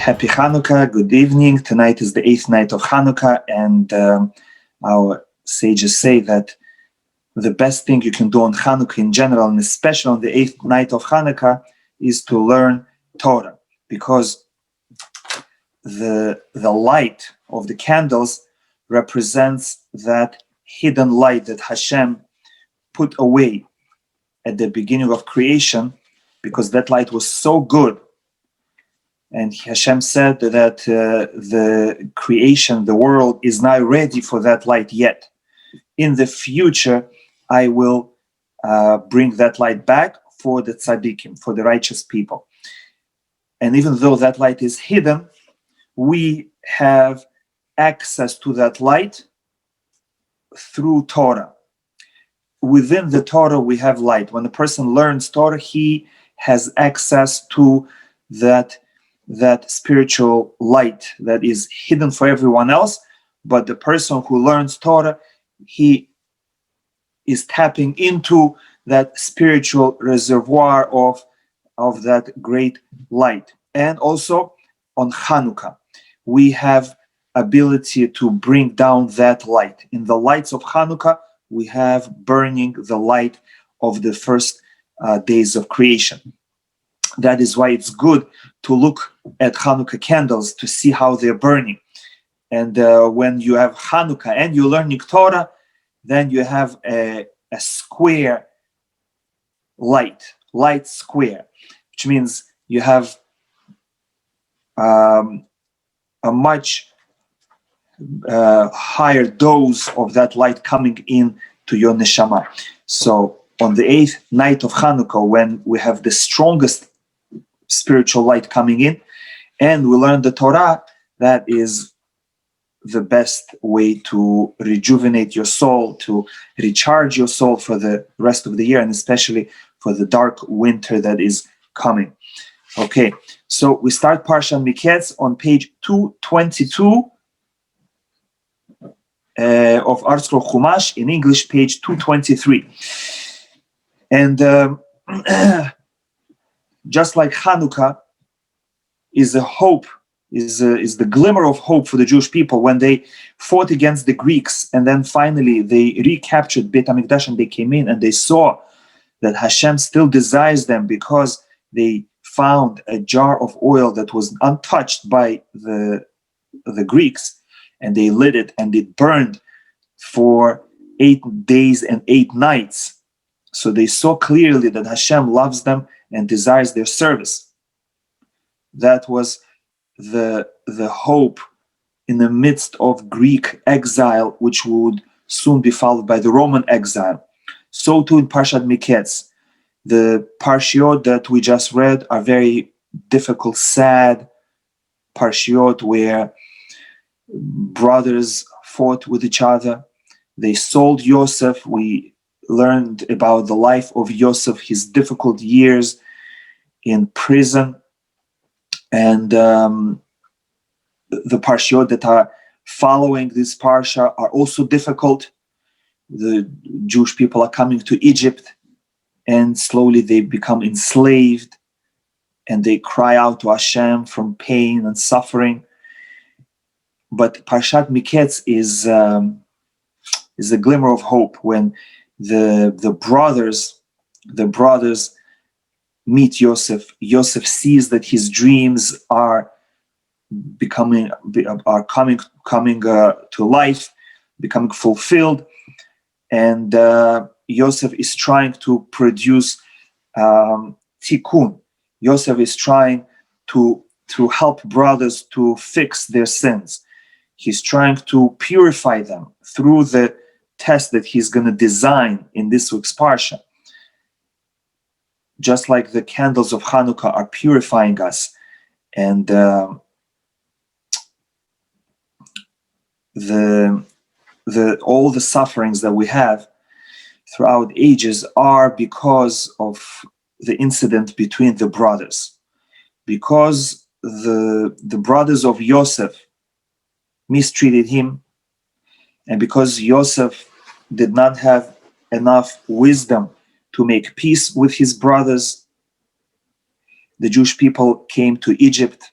Happy Hanukkah, good evening. Tonight is the 8th night of Hanukkah, and our sages say that the best thing you can do on Hanukkah in general, and especially on the 8th night of Hanukkah, is to learn Torah, because the light of the candles represents that hidden light that Hashem put away at the beginning of creation, because that light was so good. And Hashem said that the creation, the world, is not ready for that light yet. In the future, I will bring that light back for the tzaddikim, for the righteous people. And even though that light is hidden, we have access to that light through Torah. Within the Torah, we have light. When a person learns Torah, he has access to that spiritual light that is hidden for everyone else. But the person who learns Torah, he is tapping into that spiritual reservoir of that great light. And also on Hanukkah, we have ability to bring down that light. In the lights of Hanukkah, we have burning the light of the first days of creation. That is why it's good to look at Hanukkah candles to see how they're burning. And when you have Hanukkah and you're learning Torah, then you have a square light square, which means you have a much higher dose of that light coming in to your neshama. So on the 8th night of Hanukkah, when we have the strongest spiritual light coming in and we learn the Torah, that is the best way to rejuvenate your soul, to recharge your soul for the rest of the year, and especially for the dark winter that is coming. Okay, so we start Parashat Miketz on page 222 of Art Scroll Chumash, in English page 223. And just like Hanukkah is a hope, is the glimmer of hope for the Jewish people when they fought against the Greeks, and then finally they recaptured Beit HaMikdash and they came in and they saw that Hashem still desires them because they found a jar of oil that was untouched by the Greeks, and they lit it and it burned for 8 days and 8 nights. So they saw clearly that Hashem loves them and desires their service. That was the hope in the midst of Greek exile, which would soon be followed by the Roman exile. So too in Parashat Miketz. The parshiot that we just read are very difficult, sad parshiot where brothers fought with each other. They sold Yosef. We learned about the life of Yosef, his difficult years in prison. And the parshiot that are following this parsha are also difficult. The Jewish people are coming to Egypt, and slowly they become enslaved, and they cry out to Hashem from pain and suffering. But Parashat Miketz is a glimmer of hope when the brothers meet Yosef. Yosef sees that his dreams are coming to life, becoming fulfilled, and Yosef is trying to produce tikkun. Yosef is trying to help brothers to fix their sins. He's trying to purify them through the test that he's going to design in this week's parsha. Just like the candles of Hanukkah are purifying us, and all the sufferings that we have throughout ages are because of the incident between the brothers. Because the brothers of Yosef mistreated him, and because Yosef did not have enough wisdom to make peace with his brothers, the Jewish people came to Egypt.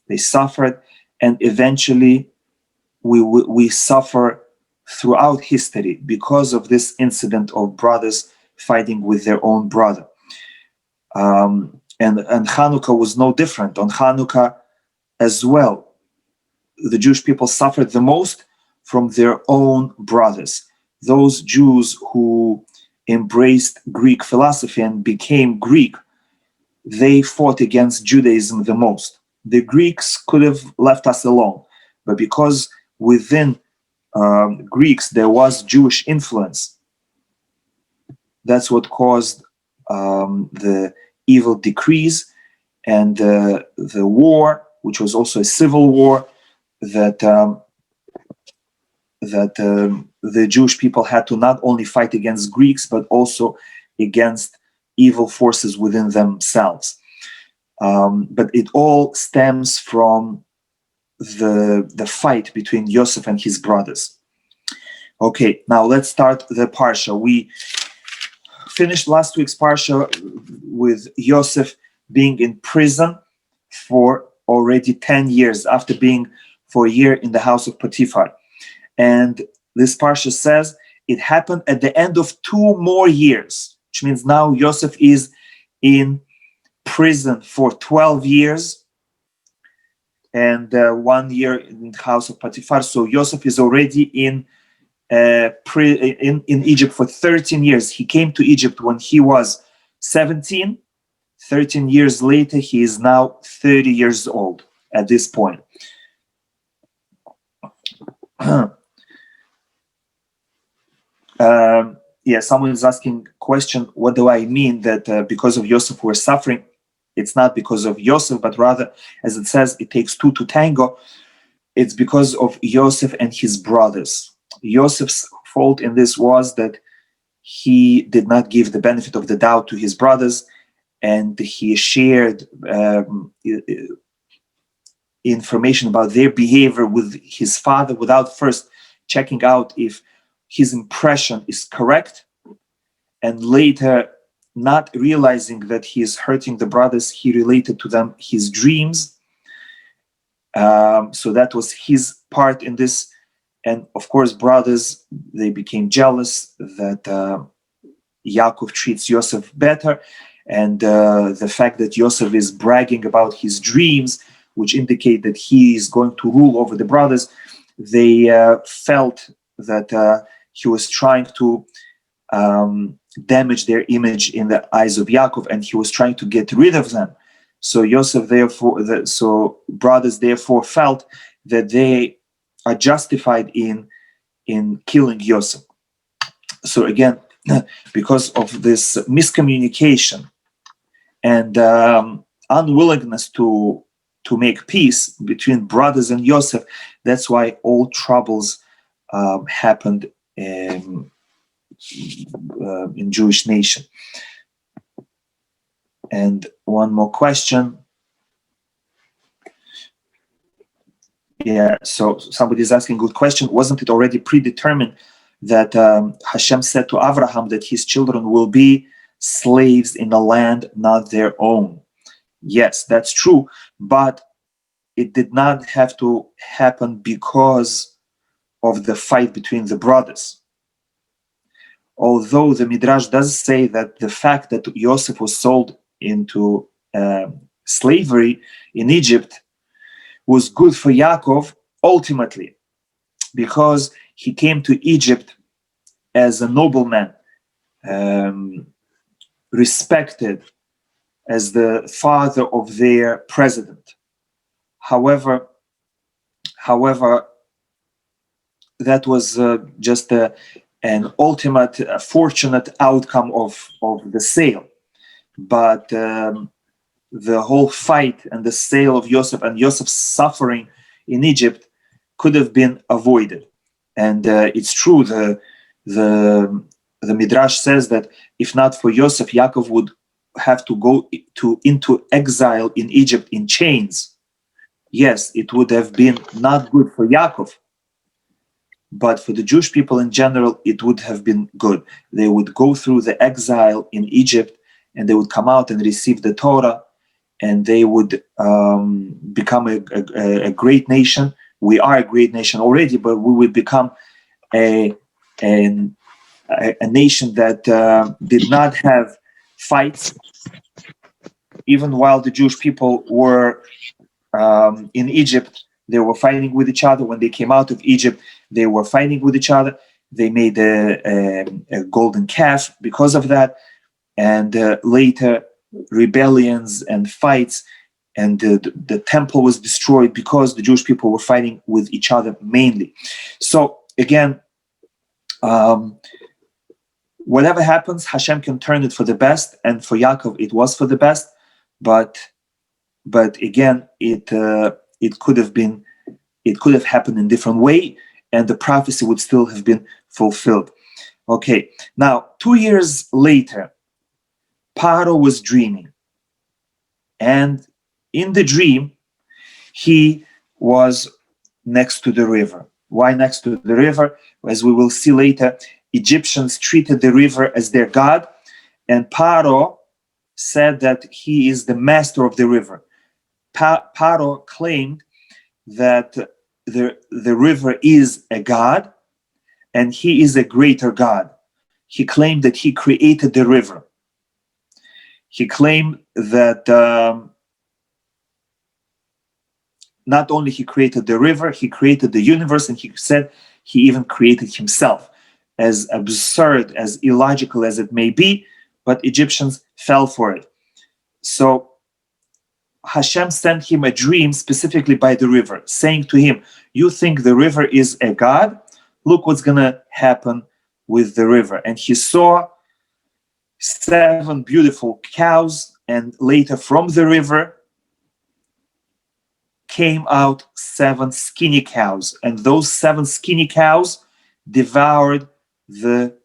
they suffered, and eventually we suffer throughout history because of this incident of brothers fighting with their own brother. And Hanukkah was no different. On Hanukkah as well, the Jewish people suffered the most from their own brothers. Those Jews who embraced Greek philosophy and became Greek, they fought against Judaism the most. The Greeks could have left us alone, but because within Greeks there was Jewish influence, that's what caused the evil decrees and the war, which was also a civil war, that the Jewish people had to not only fight against Greeks, but also against evil forces within themselves. But it all stems from the fight between Yosef and his brothers. Okay, now let's start the Parsha. We finished last week's Parsha with Yosef being in prison for already 10 years after being for a year in the house of Potiphar. And this Parsha says it happened at the end of 2 more years, which means now Yosef is in prison for 12 years and 1 year in the house of Potiphar. So Yosef is already in Egypt for 13 years. He came to Egypt when he was 17. 13 years later, he is now 30 years old at this point. Someone is asking question, what do I mean that because of Yosef we're suffering? It's not because of Yosef, but rather, as it says, it takes 2 to tango. It's because of Yosef and his brothers. Yosef's fault in this was that he did not give the benefit of the doubt to his brothers, and he shared information about their behavior with his father without first checking out if his impression is correct, and later, not realizing that he is hurting the brothers, he related to them his dreams. So that was his part in this. And of course, brothers, they became jealous that Yaakov treats Yosef better. And the fact that Yosef is bragging about his dreams, which indicate that he is going to rule over the brothers, they felt that he was trying to damage their image in the eyes of Yaakov, and he was trying to get rid of them. So brothers therefore felt that they are justified in killing Yosef. So again, because of this miscommunication and unwillingness to make peace between brothers and Yosef, that's why all troubles happened in Jewish nation. And one more question. So somebody's asking a good question. Wasn't it already predetermined that Hashem said to Abraham that his children will be slaves in a land not their own? Yes, that's true, but it did not have to happen because of the fight between the brothers. Although the Midrash does say that the fact that Yosef was sold into slavery in Egypt was good for Yaakov ultimately, because he came to Egypt as a nobleman, respected as the father of their president. However, that was just an ultimate fortunate outcome of the sale. But the whole fight and the sale of Yosef and Yosef's suffering in Egypt could have been avoided. And it's true, the Midrash says that if not for Yosef, Yaakov would have to go into exile in Egypt in chains. Yes, it would have been not good for Yaakov, but for the Jewish people in general, it would have been good. They would go through the exile in Egypt, and they would come out and receive the Torah, and they would become a great nation. We are a great nation already, but we would become a nation that did not have fights, even while the Jewish people were in Egypt. They were fighting with each other. When they came out of Egypt, they were fighting with each other. They made a golden calf because of that. And later, rebellions and fights, and the temple was destroyed because the Jewish people were fighting with each other mainly. So again, whatever happens, Hashem can turn it for the best, and for Yaakov it was for the best. But again, it could have happened in a different way, and the prophecy would still have been fulfilled. Okay, now 2 years later, Paro was dreaming, and in the dream, he was next to the river. Why next to the river? As we will see later, Egyptians treated the river as their god, and Paro said that he is the master of the river. Paro claimed that the river is a god, and he is a greater god. He claimed that he created the river. He claimed that not only he created the river, he created the universe, and he said he even created himself. As absurd, as illogical as it may be, but Egyptians fell for it. So Hashem sent him a dream specifically by the river, saying to him, you think the river is a god? Look what's going to happen with the river. And he saw 7 beautiful cows, and later from the river came out 7 skinny cows, and those 7 skinny cows devoured the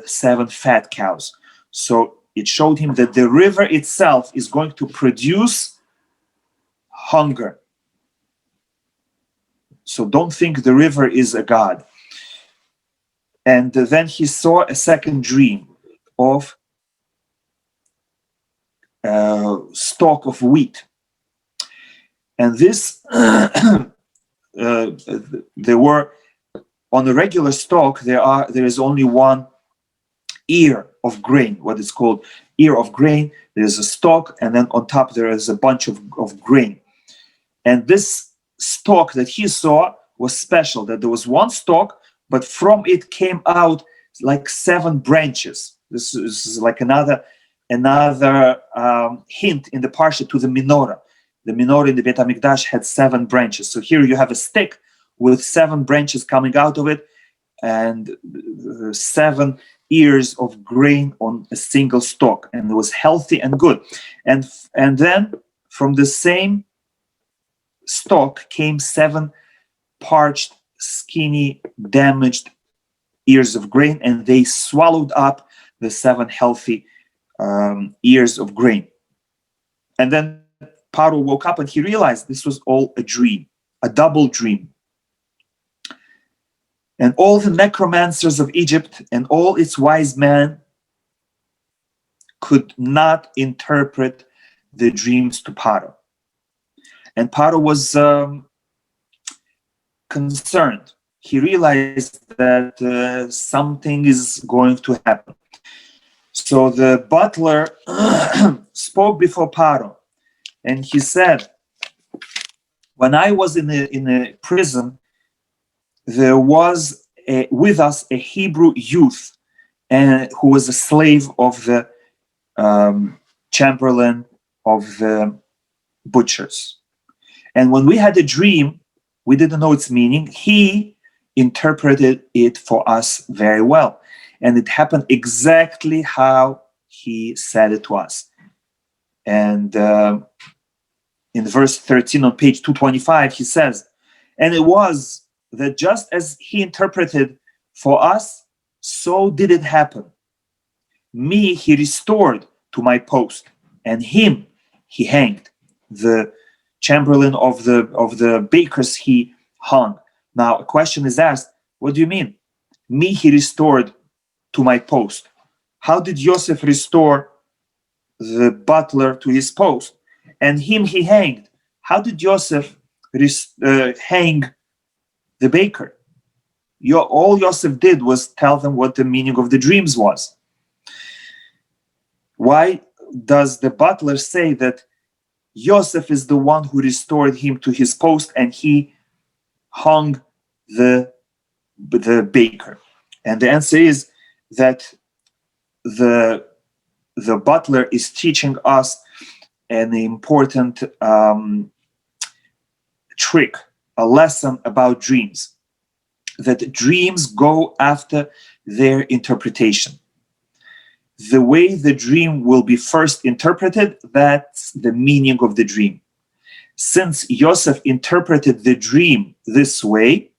7 fat cows. So it showed him that the river itself is going to produce hunger. So don't think the river is a god. And then he saw a second dream of stalk of wheat. And this, there were, on a regular stalk, there is only one ear of grain, what is called ear of grain. There is a stalk, and then on top there is a bunch of grain. And this stalk that he saw was special, that there was one stalk, but from it came out like 7 branches. This is like another hint in the Parashat to the menorah. The menorah in the Beit HaMikdash had 7 branches. So here you have a stick with 7 branches coming out of it, and 7 ears of grain on a single stalk, and it was healthy and good. And then from the same stalk came 7 parched, skinny, damaged ears of grain, and they swallowed up the 7 healthy ears of grain. And then Paro woke up and he realized this was all a dream, a double dream. And all the necromancers of Egypt and all its wise men could not interpret the dreams to Paro. And Paro was concerned. He realized that something is going to happen. So the butler spoke before Paro, and he said, when I was in a prison, there was with us a Hebrew youth who was a slave of the chamberlain of the butchers. And when we had a dream, we didn't know its meaning. He interpreted it for us very well. And it happened exactly how he said it to us. And in verse 13 on page 225, he says, and it was that just as he interpreted for us, so did it happen. Me he restored to my post, and him he hanged. The chamberlain of the bakers he hung. Now a question is asked, what do you mean? Me he restored to my post. How did Joseph restore the butler to his post? and him he hanged. How did Joseph hang the baker? All Joseph did was tell them what the meaning of the dreams was. Why does the butler say that Joseph is the one who restored him to his post and he hung the baker? And the answer is that the butler is teaching us an important trick, a lesson about dreams, that dreams go after their interpretation. The way the dream will be first interpreted, that's the meaning of the dream. Since Joseph interpreted the dream this way,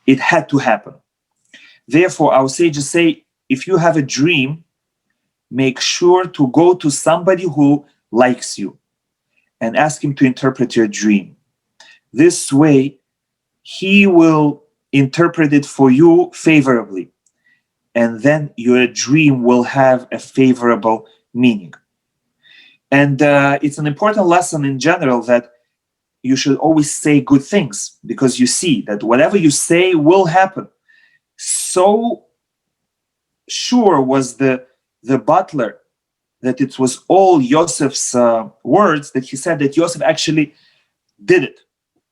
it had to happen. Therefore, our sages say, if you have a dream, make sure to go to somebody who likes you and ask him to interpret your dream. This way, he will interpret it for you favorably, and then your dream will have a favorable meaning. And it's an important lesson in general that you should always say good things, because you see that whatever you say will happen. So sure was the butler that it was all Joseph's words, that he said that Joseph actually did it.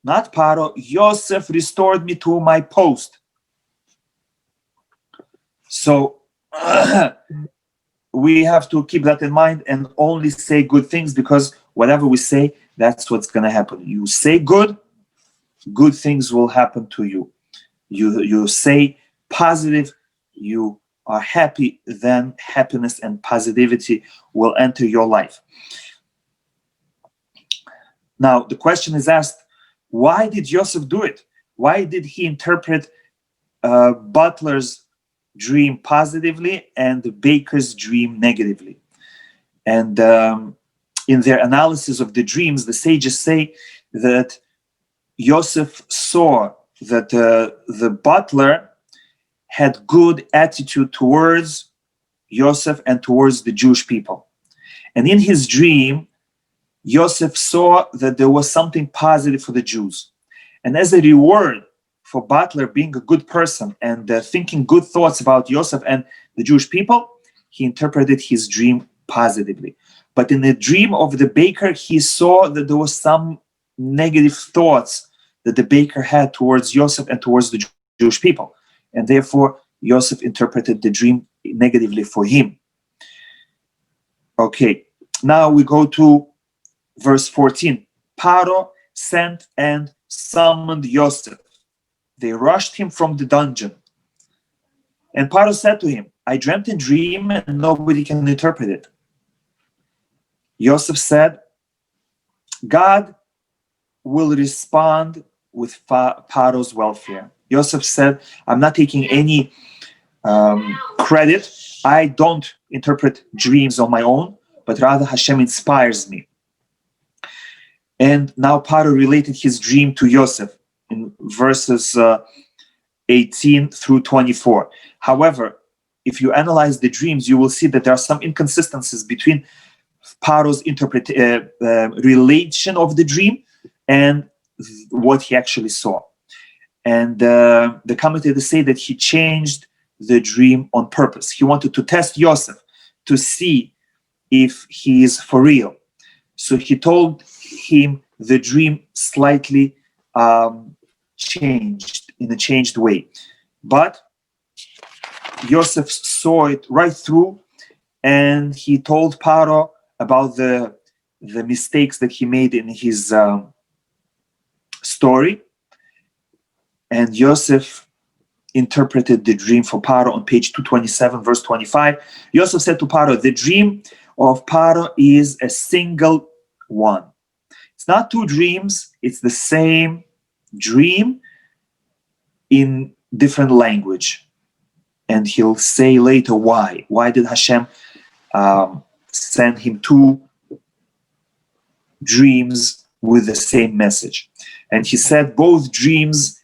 Not Paro, Joseph restored me to my post. So we have to keep that in mind and only say good things, because whatever we say, that's what's going to happen. You say good things will happen to you. You say positive, you are happy, then happiness and positivity will enter your life. Now, the question is asked, why did Joseph do it? Why did he interpret butler's dream positively and the baker's dream negatively? And in their analysis of the dreams, the sages say that Joseph saw that the butler had good attitude towards Joseph and towards the Jewish people. And in his dream, Joseph saw that there was something positive for the Jews. And as a reward for butler being a good person and thinking good thoughts about Joseph and the Jewish people, he interpreted his dream positively. But in the dream of the baker, he saw that there was some negative thoughts that the baker had towards Joseph and towards the Jewish people. And therefore, Joseph interpreted the dream negatively for him. Okay, now we go to verse 14. Paro sent and summoned Joseph. They rushed him from the dungeon. And Paro said to him, I dreamt a dream and nobody can interpret it. Joseph said, God will respond with Paro's welfare. Joseph said, I'm not taking any credit. I don't interpret dreams on my own, but rather Hashem inspires me. And now Paro related his dream to Joseph in verses 18 through 24. However, if you analyze the dreams, you will see that there are some inconsistencies between Paro's relation of the dream and what he actually saw. And the commentators say that he changed the dream on purpose. He wanted to test Joseph to see if he is for real. So he told him the dream slightly changed, in a changed way. But Joseph saw it right through, and he told Paro about the mistakes that he made in his story. And Joseph interpreted the dream for Paro on page 227, verse 25. Joseph said to Paro, the dream of Paro is a single one. It's not two dreams, it's the same dream in different language. And he'll say later why. Why did Hashem send him two dreams with the same message? And he said both dreams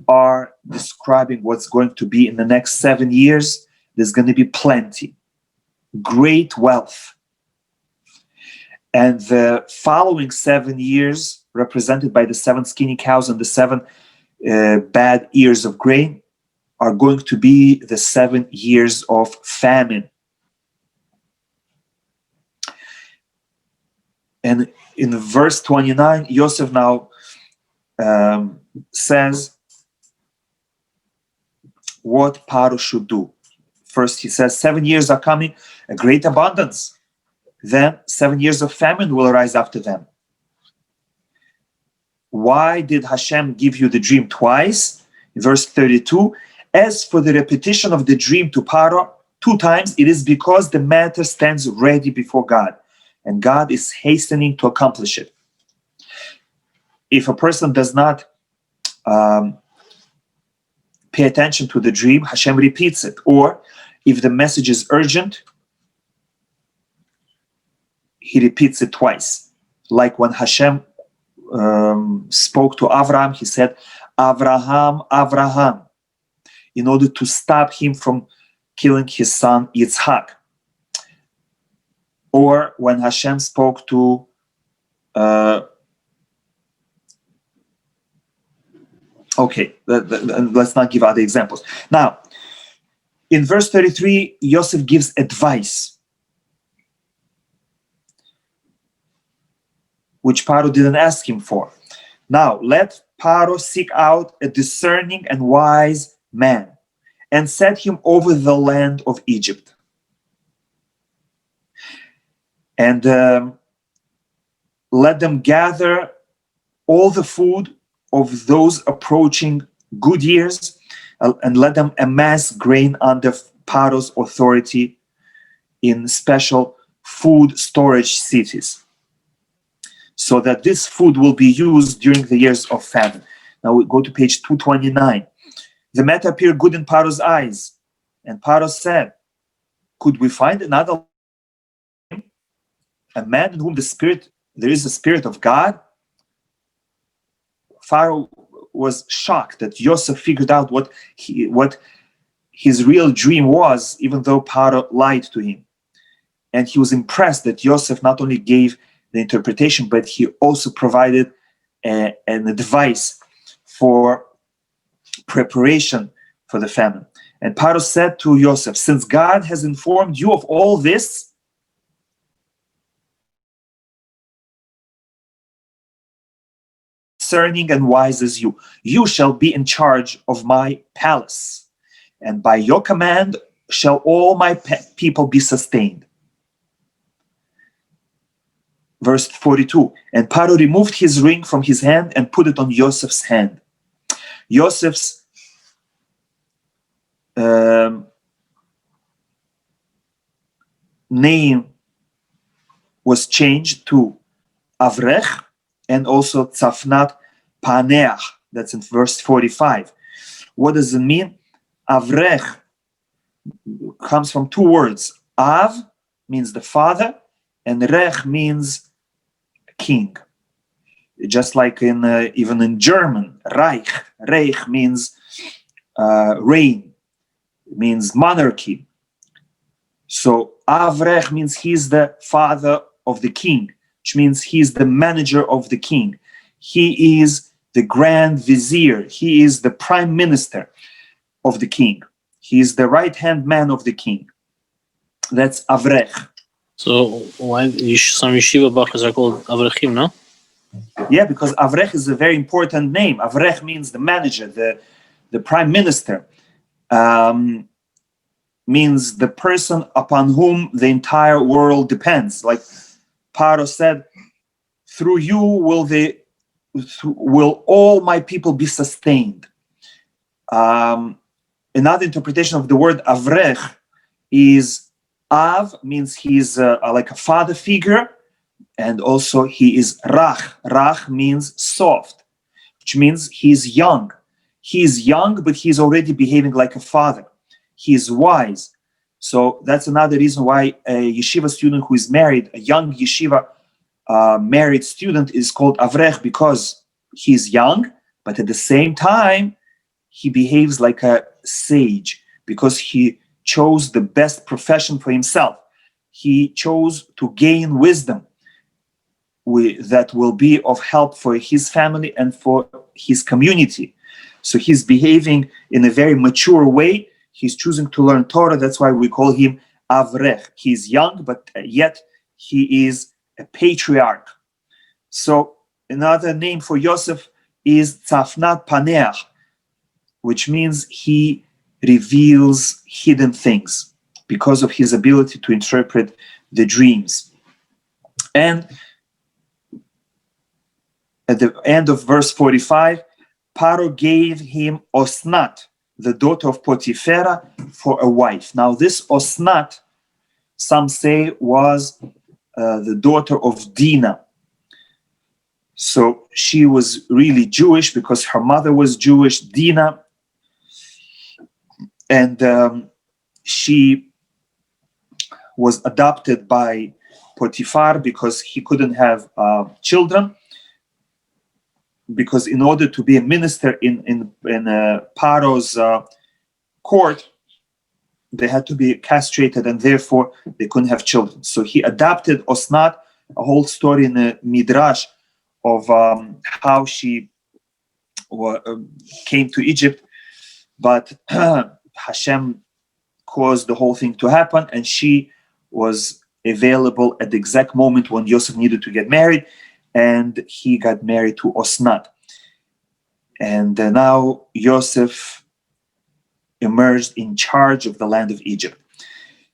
are describing what's going to be in the next 7 years. There's going to be plenty, great wealth, And the following 7 years, represented by the 7 skinny cows and the 7 bad ears of grain, are going to be the 7 years of famine. And in verse 29, Yosef now says what Paro should do. First, he says, 7 years are coming, a great abundance. Then 7 years of famine will arise after them. Why did Hashem give you the dream twice? In verse 32, as for the repetition of the dream to Paro 2 times, it is because the matter stands ready before God, and God is hastening to accomplish it. If a person does not pay attention to the dream, Hashem repeats it. Or if the message is urgent, he repeats it twice. Like when Hashem spoke to Avraham, he said, Avraham, Avraham, in order to stop him from killing his son Yitzhak. Or when Hashem spoke to let's not give other examples. Now, in verse 33, Yosef gives advice, which Paro didn't ask him for. Now, let Paro seek out a discerning and wise man and set him over the land of Egypt. And let them gather all the food of those approaching good years, and let them amass grain under Paro's authority in special food storage cities, so that this food will be used during the years of famine. Now we go to page 229. The matter appeared good in Paro's eyes, and Paro said, could we find another a man in whom there is a spirit of God? Pharaoh was shocked that Yosef figured out what his real dream was, even though Paro lied to him. And he was impressed that Yosef not only gave the interpretation, but he also provided an advice for preparation for the famine. And Paro said to Yosef, since God has informed you of all this, discerning and wise as you shall be in charge of my palace, and by your command shall all my people be sustained. Verse 42, and Paro removed his ring from his hand and put it on Yosef's hand. Yosef's name was changed to Avrech, and also Tzafnat Paneach. That's in verse 45. What does it mean? Avrech comes from 2 words. Av means the father, and Rech means king. Just like even in German, Reich means reign, means monarchy. So Avrech means he's the father of the king, which means he's the manager of the king. He is the grand vizier. He is the prime minister of the king. He is the right-hand man of the king. That's Avrech. So why some yeshiva bachas are called Avrechim, no? Yeah, because Avrech is a very important name. Avrech means the manager, the prime minister. Means the person upon whom the entire world depends. Like Paro said, through you will all my people be sustained. Another interpretation of the word Avrech is Av means he's like a father figure, and also he is Rach. Rach means soft, which means he's young. He's young, but he's already behaving like a father. He is wise. So that's another reason why a yeshiva student who is married, a young yeshiva married student, is called Avrech, because he's young, but at the same time, he behaves like a sage, because he chose the best profession for himself. He chose to gain wisdom. that will be of help for his family and for his community. So he's behaving in a very mature way. He's choosing to learn Torah. That's why we call him Avrech. He's young, but yet he is a patriarch. So another name for Yosef is Tzafnat Paneach, which means he reveals hidden things because of his ability to interpret the dreams. And at the end of verse 45, Paro gave him Osnat, the daughter of Potiphera, for a wife. Now this Osnat, some say, was the daughter of Dinah. So she was really Jewish because her mother was Jewish, Dinah. And she was adopted by Potiphar because he couldn't have children. Because in order to be a minister in Paro's court, they had to be castrated, and therefore they couldn't have children. So he adopted Osnat, a whole story in the Midrash of how she came to Egypt, but Hashem caused the whole thing to happen, and she was available at the exact moment when Yosef needed to get married, and he got married to Osnat. And now Yosef emerged in charge of the land of Egypt.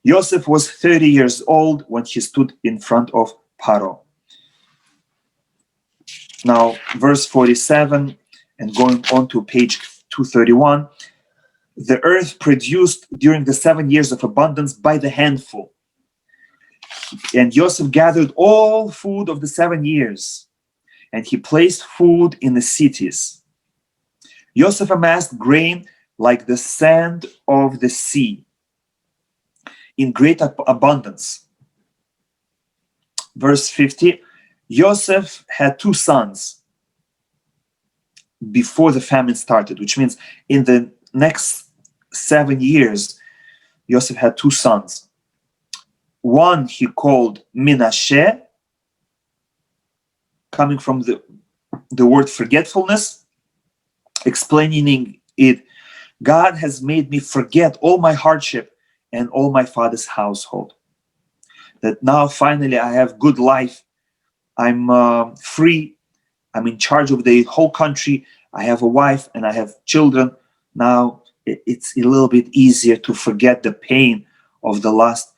Yosef was 30 years old when he stood in front of Paro. Now, verse 47, and going on to page 231, the earth produced during the 7 years of abundance by the handful. And Yosef gathered all food of the 7 years, and he placed food in the cities. Yosef amassed grain like the sand of the sea in great abundance. Verse 50, Yosef had 2 sons before the famine started, which means in the next 7 years, Yosef had 2 sons. One he called Menashe, coming from the word forgetfulness, explaining it, God has made me forget all my hardship and all my father's household. That now finally I have good life. I'm free. I'm in charge of the whole country. I have a wife and I have children. Now it's a little bit easier to forget the pain of the last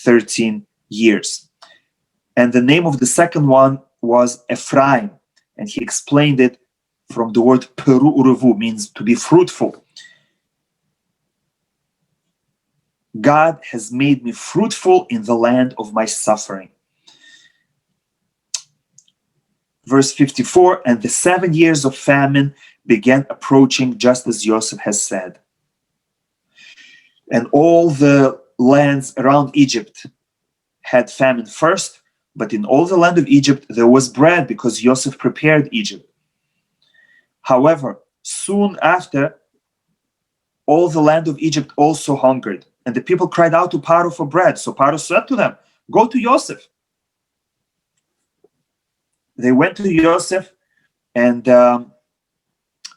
13 years. And the name of the second one was Ephraim, and he explained it from the word peru urevu, means to be fruitful. God has made me fruitful in the land of my suffering. Verse 54, and the 7 years of famine began approaching just as Yosef has said. And all the lands around Egypt had famine first, but in all the land of Egypt there was bread because Yosef prepared Egypt. However, soon after, all the land of Egypt also hungered, and the people cried out to Paro for bread. So Paro said to them, go to Yosef. They went to Yosef, and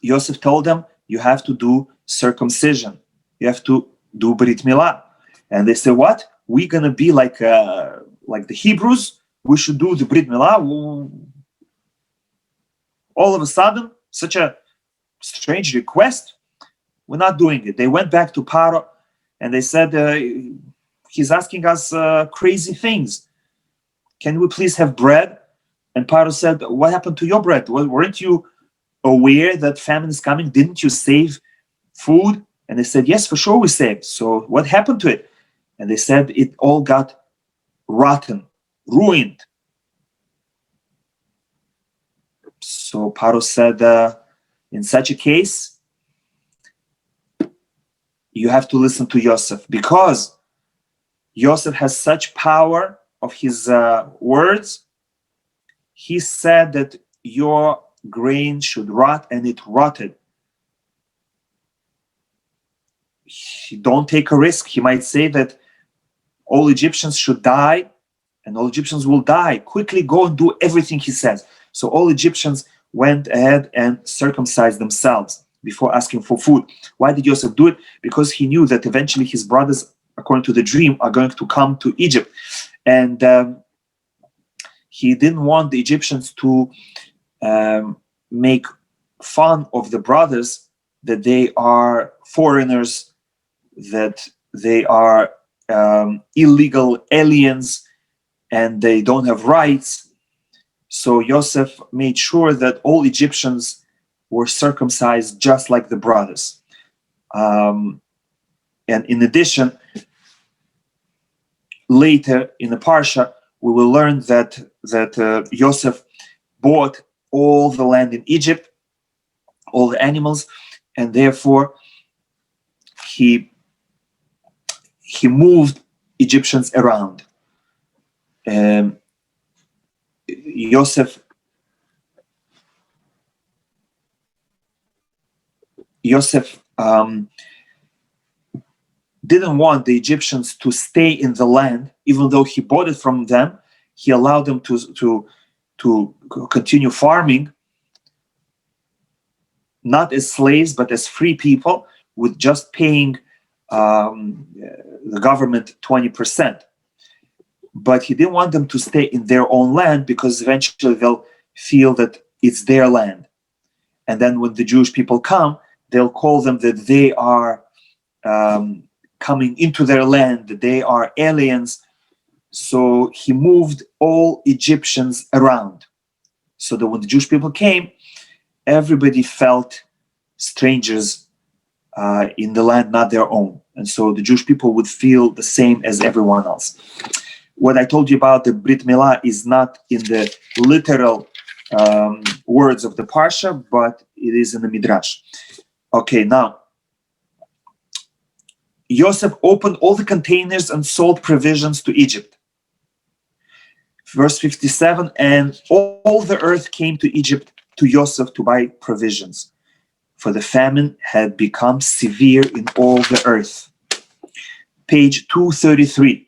Yosef told them, you have to do circumcision. You have to do Brit Milah. And they said, what? We're going to be like the Hebrews? We should do the Brit Milah? All of a sudden, such a strange request. We're not doing it. They went back to Paro, and they said, he's asking us crazy things. Can we please have bread? And Paro said, what happened to your bread? Weren't you aware that famine is coming? Didn't you save food? And they said, yes, for sure we saved. So what happened to it? And they said, it all got rotten, ruined. So Paro said, in such a case, you have to listen to Yosef, because Yosef has such power of his words. He said that your grain should rot, and it rotted. Don't take a risk. He might say that all Egyptians should die, and all Egyptians will die. Quickly go and do everything he says. So all Egyptians went ahead and circumcised themselves before asking for food. Why did Joseph do it? Because he knew that eventually his brothers, according to the dream, are going to come to Egypt. And he didn't want the Egyptians to make fun of the brothers, that they are foreigners, that they are illegal aliens, and they don't have rights. So Joseph made sure that all Egyptians were circumcised just like the brothers. And in addition, later in the Parsha, we will learn that Joseph bought all the land in Egypt, all the animals, and therefore he moved Egyptians around. Joseph didn't want the Egyptians to stay in the land, even though he bought it from them. He allowed them to continue farming, not as slaves, but as free people, with just paying the government 20%. But he didn't want them to stay in their own land, because eventually they'll feel that it's their land. And then when the Jewish people come, they'll call them that they are coming into their land, that they are aliens. So he moved all Egyptians around, so that when the Jewish people came, everybody felt strangers in the land, not their own. And so the Jewish people would feel the same as everyone else. What I told you about the Brit Milah is not in the literal words of the Parsha, but it is in the Midrash. Okay, now, Joseph opened all the containers and sold provisions to Egypt. Verse 57, and all the earth came to Egypt to Joseph to buy provisions, for the famine had become severe in all the earth. Page 233.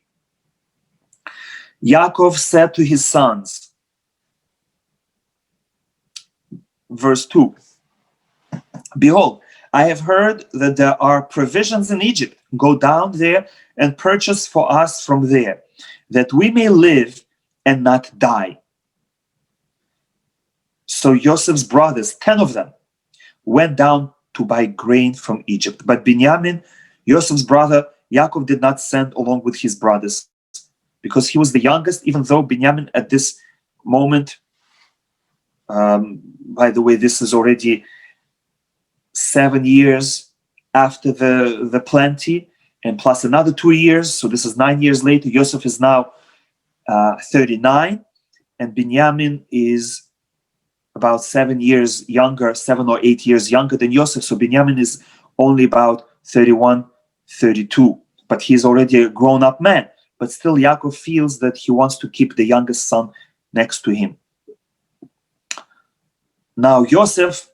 Yaakov said to his sons, verse 2, behold, I have heard that there are provisions in Egypt. Go down there and purchase for us from there, that we may live and not die. So Joseph's brothers, 10 of them, went down to buy grain from Egypt. But Binyamin, Joseph's brother, Yaakov did not send along with his brothers, because he was the youngest, even though Binyamin at this moment, by the way, this is already 7 years after the plenty, and plus another 2 years, so this is 9 years later. Joseph is now 39, and Binyamin is about 7 years younger, 7 or 8 years younger than Joseph. So Binyamin is only about 31, 32, but he's already a grown-up man. But still, Yaakov feels that he wants to keep the youngest son next to him. Now, Joseph,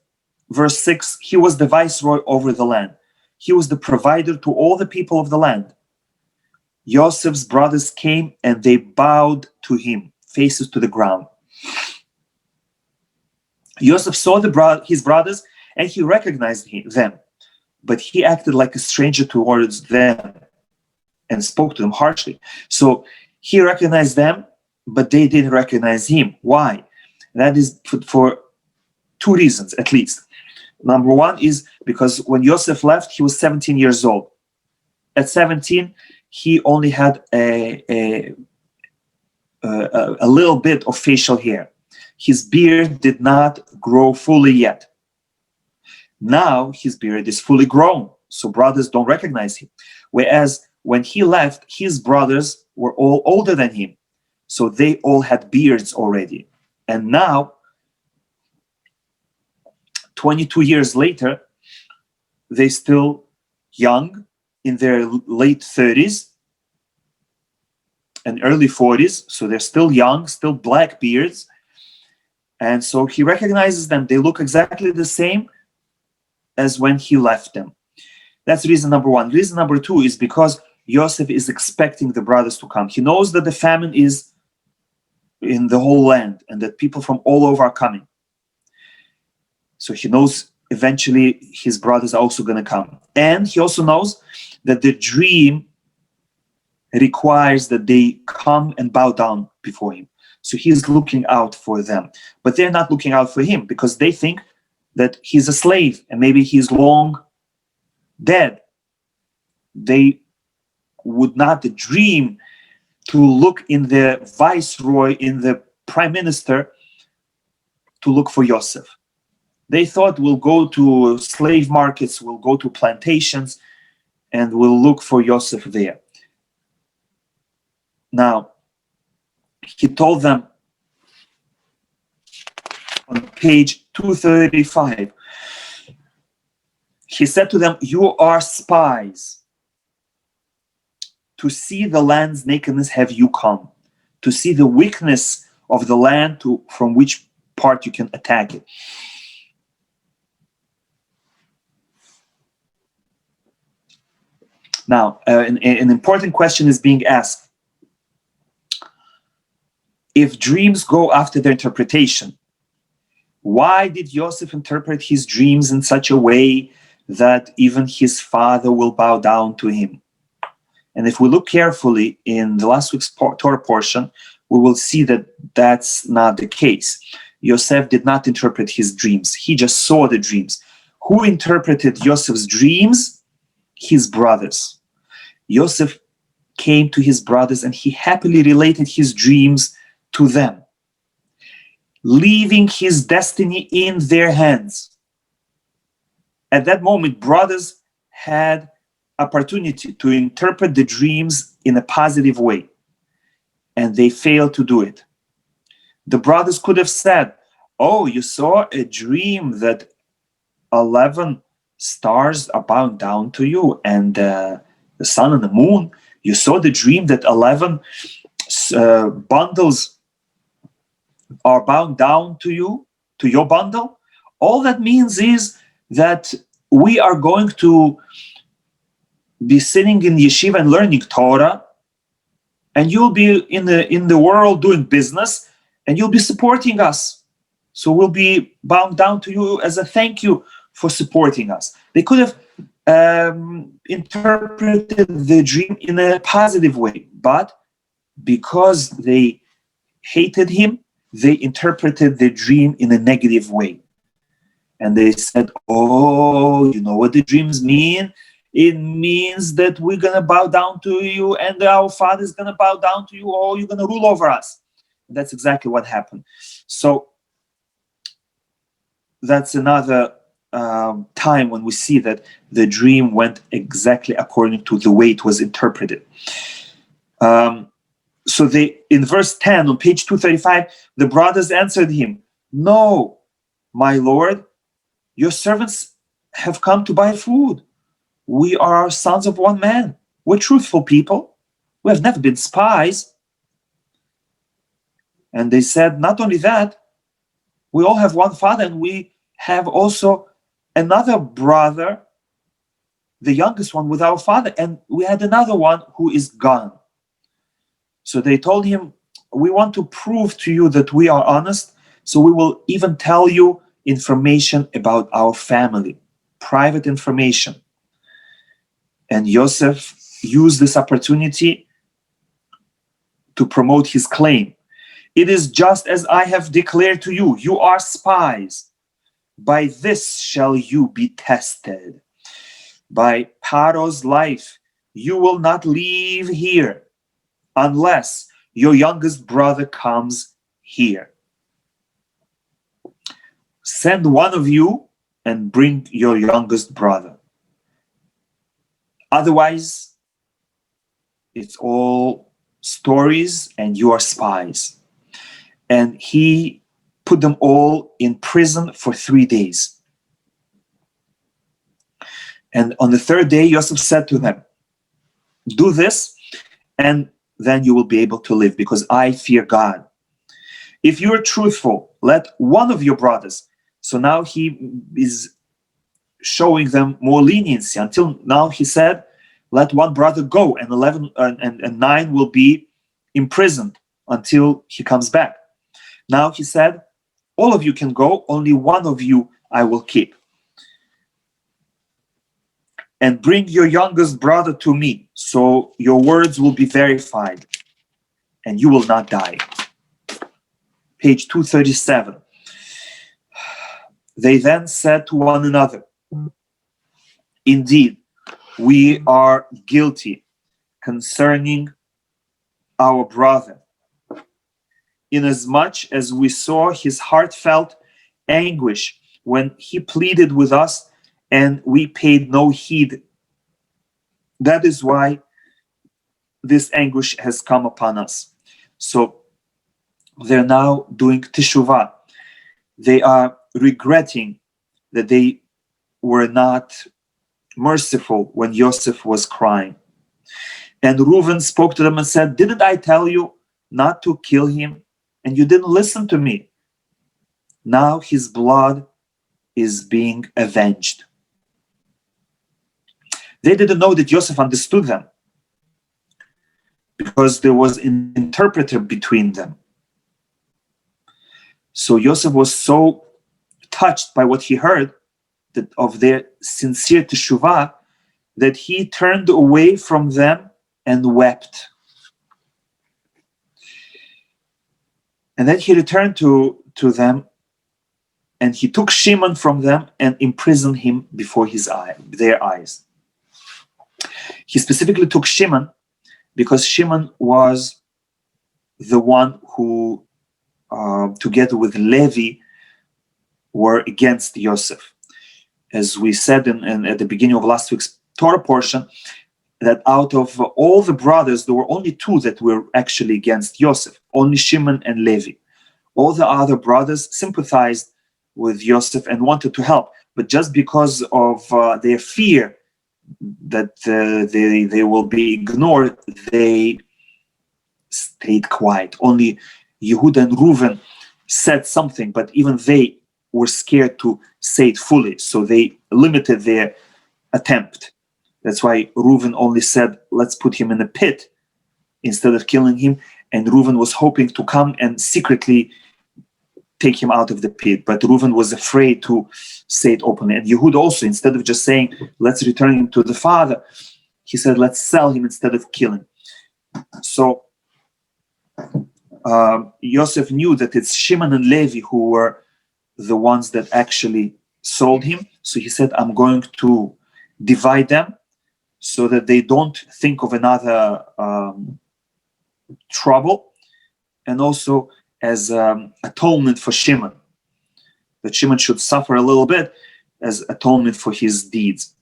verse 6, he was the viceroy over the land. He was the provider to all the people of the land. Joseph's brothers came and they bowed to him, faces to the ground. Joseph saw his brothers and he recognized them, but he acted like a stranger towards them and spoke to them harshly. So he recognized them, but they didn't recognize him. Why? That is for two reasons, at least. Number one is because when Joseph left, he was 17 years old. At 17, he only had a little bit of facial hair. His beard did not grow fully yet. Now his beard is fully grown, so brothers don't recognize him. Whereas when he left, his brothers were all older than him, so they all had beards already. And now, 22 years later, they're still young, in their late 30s and early 40s, so they're still young, still black beards. And so he recognizes them. They look exactly the same as when he left them. That's reason number one. Reason number two is because Joseph is expecting the brothers to come. He knows that the famine is in the whole land, and that people from all over are coming. So he knows eventually his brothers are also going to come. And he also knows that the dream requires that they come and bow down before him. So he's looking out for them. But they're not looking out for him because they think that he's a slave and maybe he's long dead. They would not dream to look in the viceroy, in the prime minister, to look for Yosef. They thought we'll go to slave markets, we'll go to plantations, and we'll look for Yosef there. Now, he told them on page 235, he said to them, "You are spies. To see the land's nakedness have you come, to see the weakness of the land, from which part you can attack it." Now, an important question is being asked. If dreams go after their interpretation, why did Yosef interpret his dreams in such a way that even his father will bow down to him? And if we look carefully in the last week's Torah portion, we will see that that's not the case. Yosef did not interpret his dreams. He just saw the dreams. Who interpreted Yosef's dreams? His brothers. Yosef came to his brothers and he happily related his dreams to them, leaving his destiny in their hands. At that moment, brothers had opportunity to interpret the dreams in a positive way, and they failed to do it. The brothers could have said, "Oh, you saw a dream that 11 stars are bowing down to you, and the sun and the moon. You saw the dream that 11 bundles are bound down to you, to your bundle." All that means is that we are going to be sitting in yeshiva and learning Torah, and you'll be in the world doing business, and you'll be supporting us. So we'll be bound down to you as a thank you for supporting us. They could have interpreted the dream in a positive way, but because they hated him, they interpreted the dream in a negative way. And they said, "Oh, you know what the dreams mean? It means that we're going to bow down to you, and our father is going to bow down to you, or you're going to rule over us." And that's exactly what happened. So that's another time when we see that the dream went exactly according to the way it was interpreted. So in verse 10 on page 235, the brothers answered him, "No, my lord, your servants have come to buy food. We are sons of one man. We're truthful people. We have never been spies." And they said, "Not only that, we all have one father, and we have also another brother, the youngest one, with our father, and we had another one who is gone." So they told him, "We want to prove to you that we are honest, so we will even tell you information about our family, private information." And Yosef used this opportunity to promote his claim. "It is just as I have declared to you, you are spies. By this shall you be tested. By Paro's life, you will not leave here unless your youngest brother comes here. Send one of you and bring your youngest brother. Otherwise, it's all stories and you are spies." And he put them all in prison for 3 days. And on the third day, Yosef said to them, "Do this, and then you will be able to live, because I fear God. If you are truthful, let one of your brothers." So now he is showing them more leniency. Until now, he said, "Let one brother go, and 11 and 9 will be imprisoned until he comes back. Now he said, all of you can go, only one of you I will keep. And bring your youngest brother to me, so your words will be verified, and you will not die. Page 237. They then said to one another, indeed, we are guilty concerning our brother, inasmuch as we saw his heartfelt anguish when he pleaded with us, and we paid no heed. That is why this anguish has come upon us. So they're now doing teshuvah. They are regretting that they were not merciful when Yosef was crying. And Reuven spoke to them and said, didn't I tell you not to kill him? And you didn't listen to me. Now his blood is being avenged. They didn't know that Yosef understood them, because there was an interpreter between them. So Yosef was so touched by what he heard that of their sincere teshuvah, that he turned away from them and wept. And then he returned to them, and he took Shimon from them and imprisoned him before their eyes. He specifically took Shimon because Shimon was the one who, together with Levi, were against Yosef. As we said at the beginning of last week's Torah portion, that out of all the brothers, there were only two that were actually against Yosef, only Shimon and Levi. All the other brothers sympathized with Yosef and wanted to help, but just because of their fear that they will be ignored, they stayed quiet. Only Yehuda and Reuven said something, but even they were scared to say it fully, so they limited their attempt. That's why Reuven only said, let's put him in a pit instead of killing him, and Reuven was hoping to come and secretly take him out of the pit, but Reuven was afraid to say it openly. And Yehuda also, instead of just saying, let's return him to the father, he said, let's sell him instead of killing. So Yosef knew that it's Shimon and Levi who were the ones that actually sold him. So he said, I'm going to divide them so that they don't think of another trouble, and also as atonement for Shimon, that Shimon should suffer a little bit as atonement for his deeds.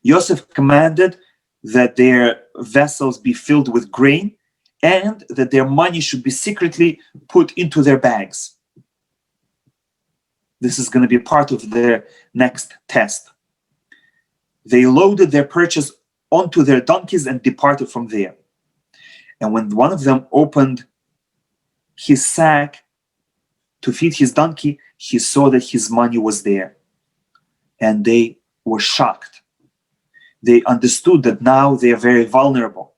Yosef commanded that their vessels be filled with grain and that their money should be secretly put into their bags. This is going to be part of their next test. They loaded their purchase onto their donkeys and departed from there. And when one of them opened his sack to feed his donkey, he saw that his money was there. And they were shocked. They understood that now they are very vulnerable.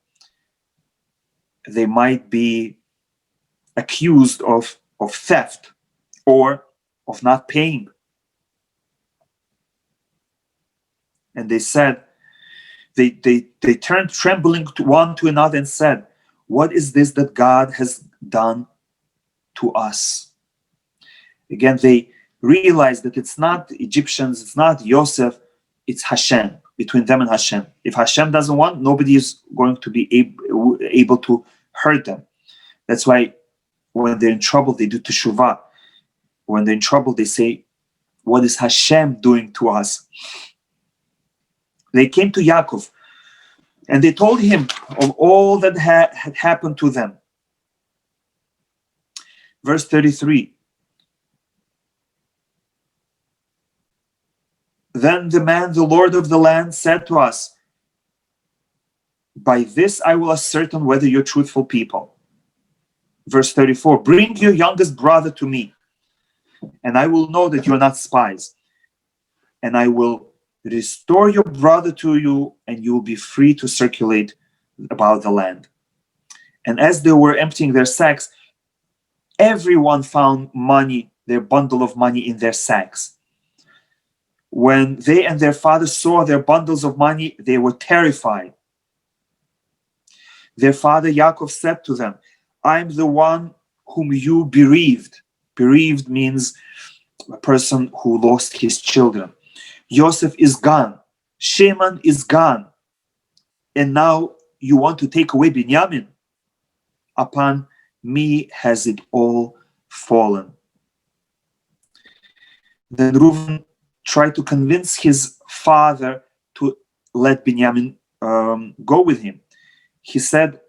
They might be accused of theft or of not paying. And they said, they turned trembling to one to another and said, what is this that God has done to us? Again, they realized that it's not Egyptians, it's not Yosef, it's Hashem, between them and Hashem. If Hashem doesn't want, nobody is going to be able to hurt them. That's why when they're in trouble, they do teshuvah. When they're in trouble, they say, what is Hashem doing to us? They came to Yaakov and they told him of all that had happened to them. Verse 33. Then the man, the Lord of the land, said to us, by this I will ascertain whether you're truthful people. Verse 34. Bring your youngest brother to me, and I will know that you're not spies. And I will restore your brother to you, and you will be free to circulate about the land. And as they were emptying their sacks, everyone found money, their bundle of money in their sacks. When they and their father saw their bundles of money, they were terrified. Their father Yaakov said to them, I am the one whom you bereaved. Bereaved means a person who lost his children. Yosef is gone. Shimon is gone. And now you want to take away Binyamin? Upon me has it all fallen. Then Reuben tried to convince his father to let Binyamin go with him. He said,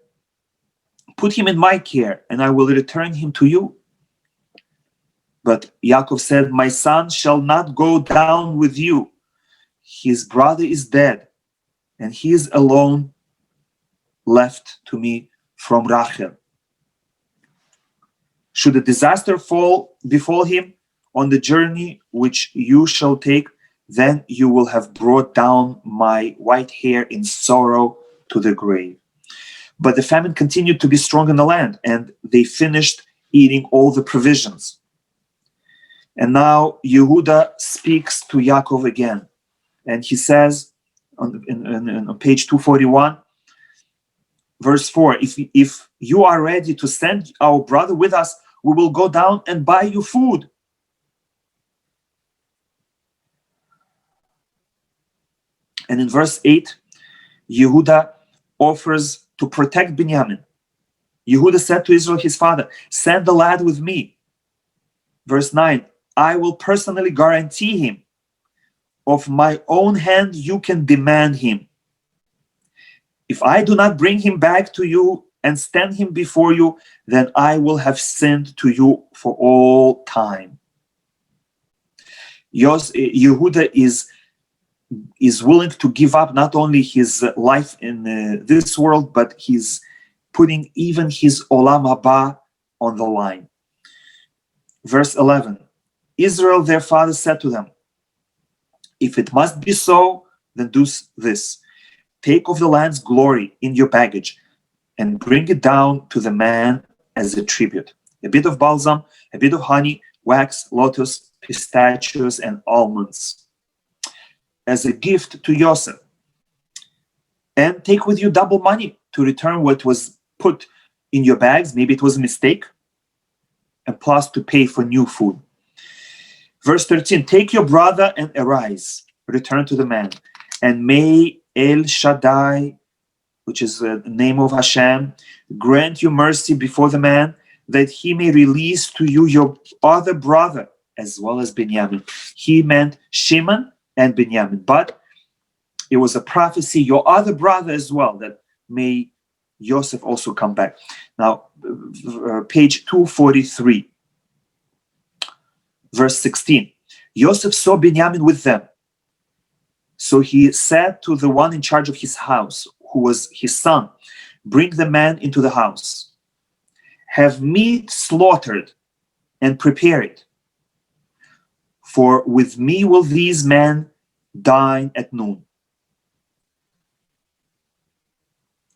put him in my care and I will return him to you. But Yaakov said, my son shall not go down with you. His brother is dead and he is alone left to me from Rachel. Should a disaster befall him on the journey which you shall take, then you will have brought down my white hair in sorrow to the grave. But the famine continued to be strong in the land, and they finished eating all the provisions. And now Yehuda speaks to Yaakov again, and he says on page 241, verse 4, if you are ready to send our brother with us, we will go down and buy you food. And in verse 8, Yehuda offers to protect Binyamin. Yehuda said to Israel, his father, send the lad with me. Verse 9, I will personally guarantee him. Of my own hand you can demand him. If I do not bring him back to you and stand him before you, then I will have sinned to you for all time. Yehuda is willing to give up not only his life in this world, but he's putting even his olam haba on the line. Verse 11, Israel, their father, said to them, if it must be so, then do this. Take of the land's glory in your baggage and bring it down to the man as a tribute. A bit of balsam, a bit of honey, wax, lotus, pistachios, and almonds as a gift to Yosef. And take with you double money to return what was put in your bags. Maybe it was a mistake. And plus to pay for new food. Verse 13, take your brother and arise. Return to the man. And may El Shaddai, which is the name of Hashem, grant you mercy before the man, that he may release to you your other brother, as well as Binyamin. He meant Shimon and Binyamin, but it was a prophecy, your other brother as well, that may Yosef also come back. Now, page 243, verse 16. Yosef saw Binyamin with them. So he said to the one in charge of his house, who was his son, bring the man into the house. Have meat slaughtered and prepare it. For with me will these men dine at noon.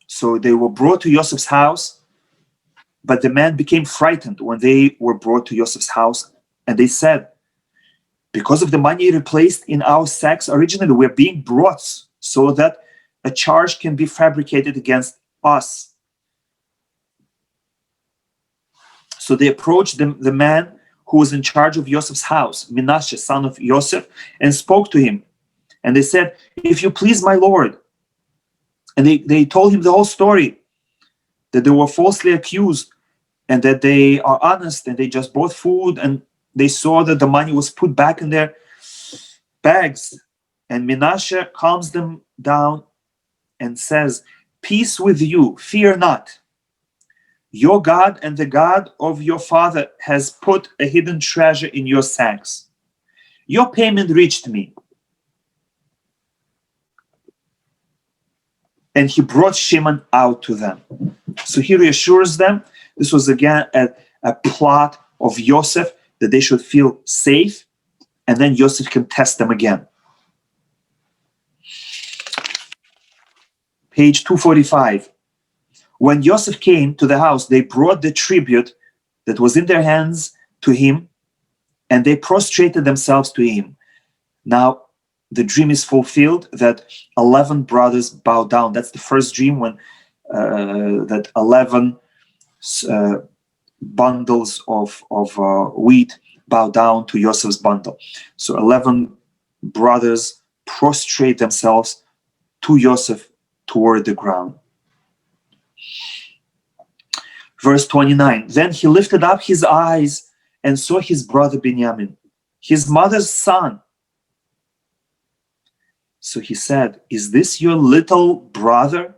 So they were brought to Yosef's house, but the men became frightened when they were brought to Yosef's house, and they said, because of the money replaced in our sacks originally, we're being brought so that a charge can be fabricated against us. So they approached the man who was in charge of Yosef's house, Menashe, son of Yosef, and spoke to him. And they said, if you please, my lord. And they told him the whole story, that they were falsely accused and that they are honest and they just bought food and they saw that the money was put back in their bags. And Menashe calms them down and says, peace with you, fear not. Your God and the God of your father has put a hidden treasure in your sacks. Your payment reached me. And he brought Shimon out to them. So he reassures them. This was again a plot of Yosef, that they should feel safe, and then Yosef can test them again. Page 245. When Joseph came to the house, they brought the tribute that was in their hands to him, and they prostrated themselves to him. Now, the dream is fulfilled that 11 brothers bow down. That's the first dream, when that 11 bundles of wheat bow down to Joseph's bundle. So 11 brothers prostrate themselves to Joseph toward the ground. Verse 29, then he lifted up his eyes and saw his brother Binyamin, his mother's son. So he said, is this your little brother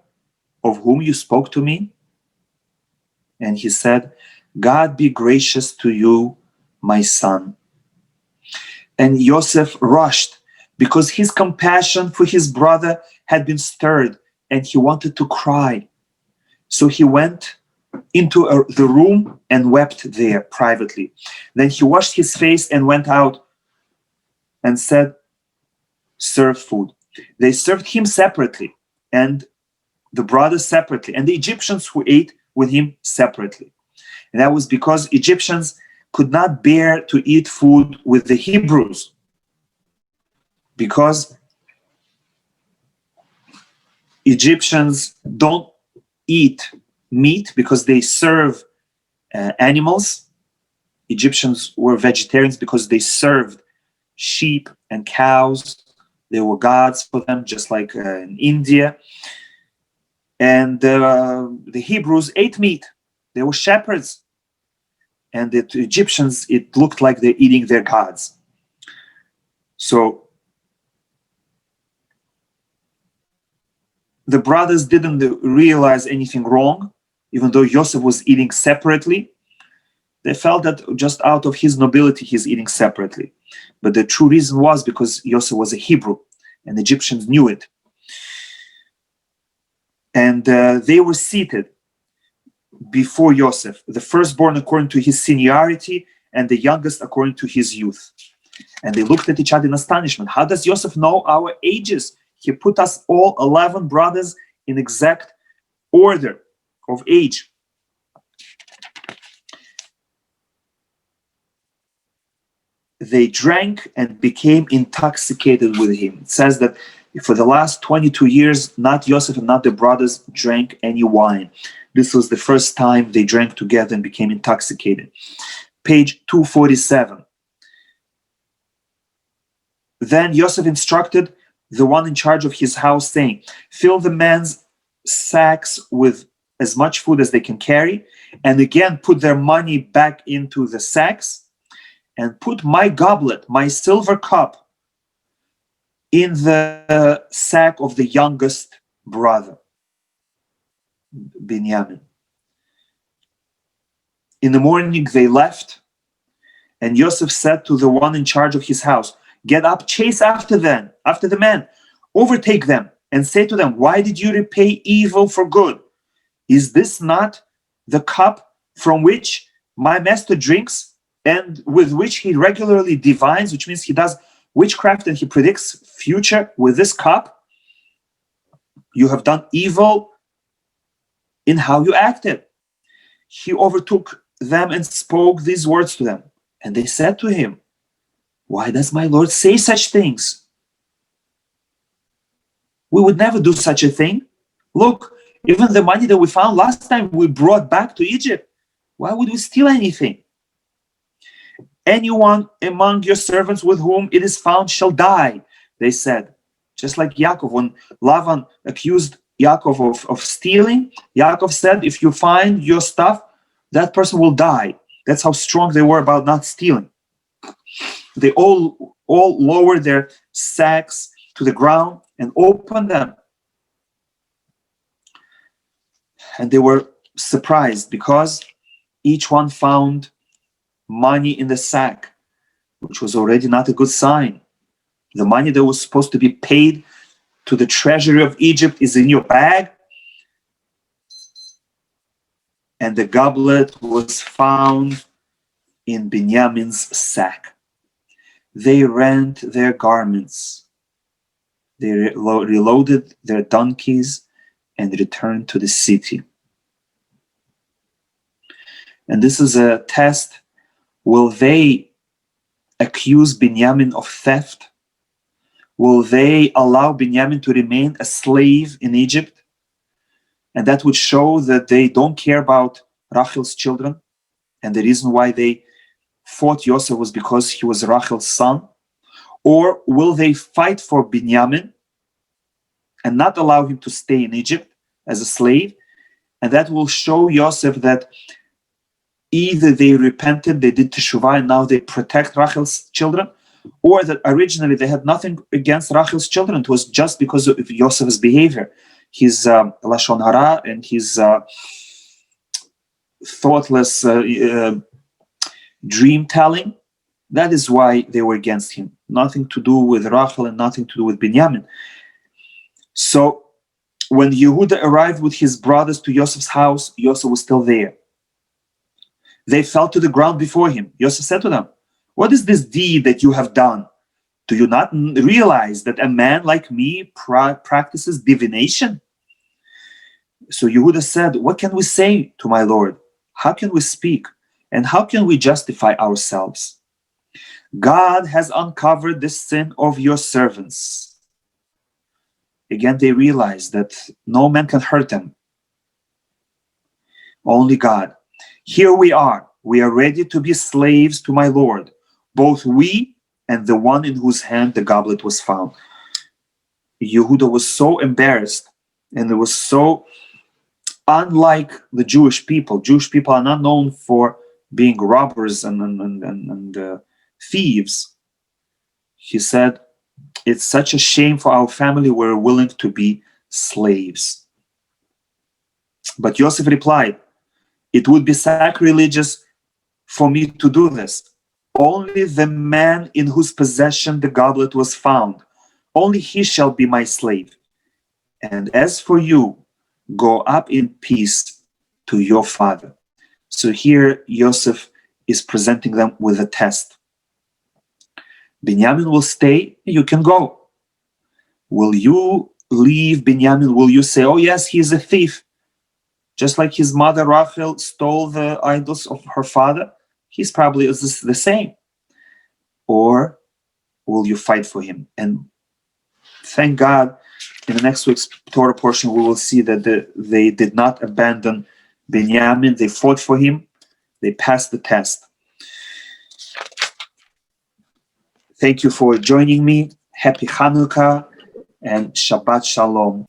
of whom you spoke to me? And he said, God be gracious to you, my son. And Joseph rushed because his compassion for his brother had been stirred and he wanted to cry. So he went into the room and wept there privately. Then he washed his face and went out and said, serve food. They served him separately and the brothers separately, and the Egyptians who ate with him separately. And that was because Egyptians could not bear to eat food with the Hebrews, because Egyptians don't eat meat because they serve animals. Egyptians were vegetarians because they served sheep and cows. They were gods for them, just like in India. And the Hebrews ate meat. They were shepherds. And the Egyptians, it looked like they're eating their gods. So the brothers didn't realize anything wrong, even though Joseph was eating separately. They felt that just out of his nobility, he's eating separately. But the true reason was because Joseph was a Hebrew, and the Egyptians knew it. And they were seated before Joseph, the firstborn according to his seniority, and the youngest according to his youth. And they looked at each other in astonishment. How does Joseph know our ages? He put us all 11 brothers in exact order of age. They drank and became intoxicated with him. It says that for the last 22 years, not Joseph and not the brothers drank any wine. This was the first time they drank together and became intoxicated. Page 247. Then Joseph instructed the one in charge of his house, saying, fill the men's sacks with as much food as they can carry, and again put their money back into the sacks, and put my goblet, my silver cup, in the sack of the youngest brother, Binyamin. In the morning they left, and Joseph said to the one in charge of his house, get up, chase after them, after the men, overtake them, and say to them, why did you repay evil for good? Is this not the cup from which my master drinks and with which he regularly divines, which means he does witchcraft and he predicts future with this cup? You have done evil in how you acted. He overtook them and spoke these words to them. And they said to him, why does my Lord say such things? We would never do such a thing. Look, even the money that we found last time we brought back to Egypt. Why would we steal anything? Anyone among your servants with whom it is found shall die, they said. Just like Yaakov, when Lavan accused Yaakov of stealing, Yaakov said, if you find your stuff, that person will die. That's how strong they were about not stealing. They all lowered their sacks to the ground and opened them. And they were surprised because each one found money in the sack, which was already not a good sign. The money that was supposed to be paid to the treasury of Egypt is in your bag. And the goblet was found in Binyamin's sack. They rent their garments. They reloaded their donkeys and returned to the city. And this is a test. Will they accuse Binyamin of theft? Will they allow Binyamin to remain a slave in Egypt? And that would show that they don't care about Rachel's children. And the reason why they fought Yosef was because he was Rachel's son. Or will they fight for Binyamin and not allow him to stay in Egypt as a slave? And that will show Yosef that either they repented, they did teshuvah, and now they protect Rachel's children, or that originally they had nothing against Rachel's children. It was just because of Yosef's behavior, his lashon hara and his thoughtless dream telling. That is why they were against him. Nothing to do with Rachel and nothing to do with Binyamin. So when Yehuda arrived with his brothers to Yosef's house, Yosef was still there. They fell to the ground before him. Yosef said to them, "What is this deed that you have done? Do you not realize that a man like me practices divination?" So Yehuda said, "What can we say to my Lord? How can we speak? And how can we justify ourselves? God has uncovered the sin of your servants." Again, they realized that no man can hurt them. Only God. "Here we are ready to be slaves to my Lord, both we and the one in whose hand the goblet was found." Yehuda was so embarrassed, and it was so unlike the Jewish people. Jewish people are not known for being robbers and thieves. He said, "It's such a shame for our family, we're willing to be slaves." But Yosef replied, "It would be sacrilegious for me to do this. Only the man in whose possession the goblet was found, only he shall be my slave. And as for you, go up in peace to your father." So here Yosef is presenting them with a test. Binyamin will stay, you can go. Will you leave Binyamin? Will you say, "Oh yes, he's a thief, just like his mother Rachel stole the idols of her father, he's probably the same"? Or will you fight for him? And thank God, in the next week's Torah portion, we will see that they did not abandon Binyamin. They fought for him. They passed the test. Thank you for joining me. Happy Hanukkah and Shabbat Shalom.